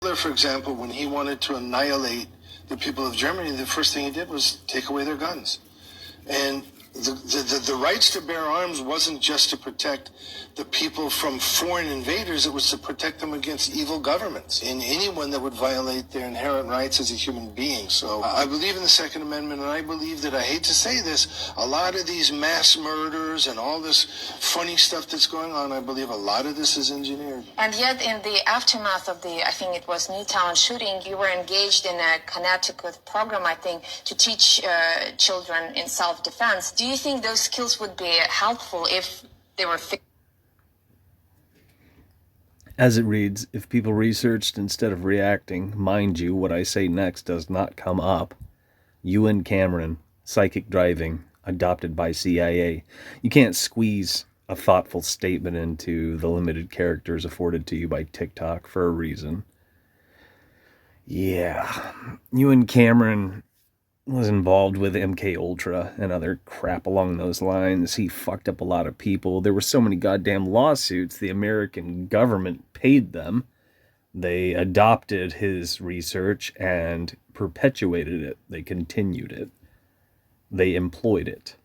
Hitler, for example, when he wanted to annihilate the people of Germany, the first thing he did was take away their guns. And the rights to bear arms wasn't just to protect the people from foreign invaders, it was to protect them against evil governments and anyone that would violate their inherent rights as a human being. So I believe in the Second Amendment, and I believe that, I hate to say this, a lot of these mass murders and all this funny stuff that's going on, I believe a lot of this is engineered. And yet in the aftermath of the, I think it was Newtown shooting, you were engaged in a Connecticut program, I think, to teach children in self-defense. Do you think those skills would be helpful if they were fixed? As it reads, if people researched instead of reacting, mind you, what I say next does not come up. Ewen Cameron, psychic driving, adopted by CIA. You can't squeeze a thoughtful statement into the limited characters afforded to you by TikTok for a reason. Yeah, Ewen Cameron was involved with MK Ultra and other crap along those lines. He fucked up a lot of people. There were so many goddamn lawsuits. The American government paid them. They adopted his research and perpetuated it. They continued it. They employed it.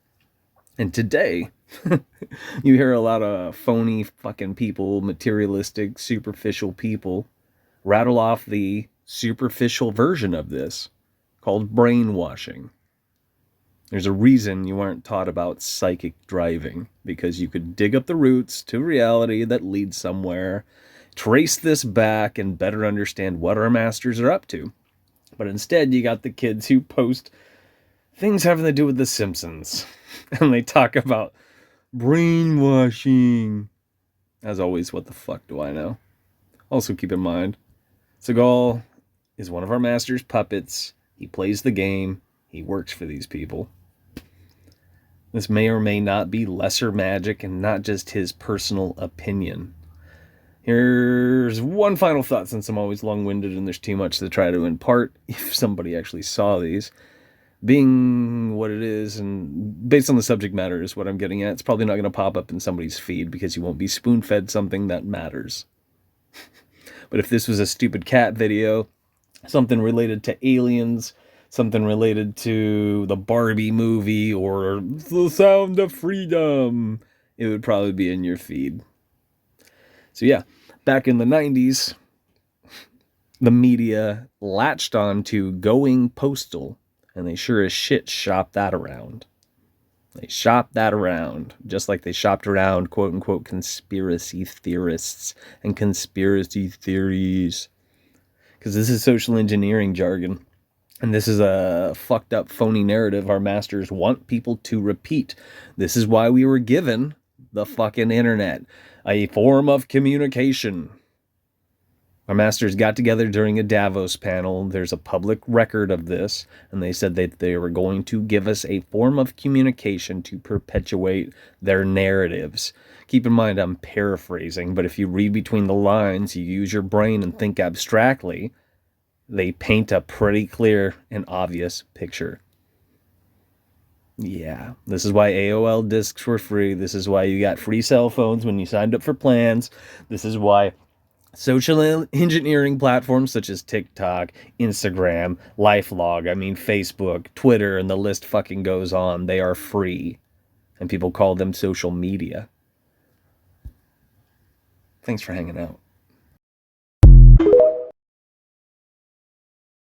And today, you hear a lot of phony fucking people, materialistic, superficial people, rattle off the superficial version of this, called brainwashing. There's a reason you aren't taught about psychic driving, because you could dig up the roots to reality that leads somewhere, trace this back, and better understand what our masters are up to. But instead, you got the kids who post things having to do with The Simpsons, and they talk about brainwashing. As always, what the fuck do I know? Also, keep in mind, Seagal is one of our master's puppets. He plays the game. He works for these people. This may or may not be lesser magic and not just his personal opinion. Here's one final thought, since I'm always long-winded and there's too much to try to impart if somebody actually saw these. Being what it is, and based on the subject matter is what I'm getting at, it's probably not going to pop up in somebody's feed because you won't be spoon-fed something that matters. But if this was a stupid cat video, something related to aliens, something related to the Barbie movie, or The Sound of Freedom, it would probably be in your feed. So yeah, back in the 90s, the media latched on to going postal, and they sure as shit shopped that around. They shopped that around, just like they shopped around quote-unquote conspiracy theorists and conspiracy theories. Because this is social engineering jargon. And this is a fucked up, phony narrative our masters want people to repeat. This is why we were given the fucking internet. A form of communication. Our masters got together during a Davos panel. There's a public record of this. And they said that they were going to give us a form of communication to perpetuate their narratives. Keep in mind, I'm paraphrasing, but if you read between the lines, you use your brain and think abstractly, they paint a pretty clear and obvious picture. Yeah, this is why AOL discs were free. This is why you got free cell phones when you signed up for plans. This is why social engineering platforms such as TikTok, Instagram, LifeLog, Facebook, Twitter, and the list fucking goes on. They are free. And people call them social media. Thanks for hanging out.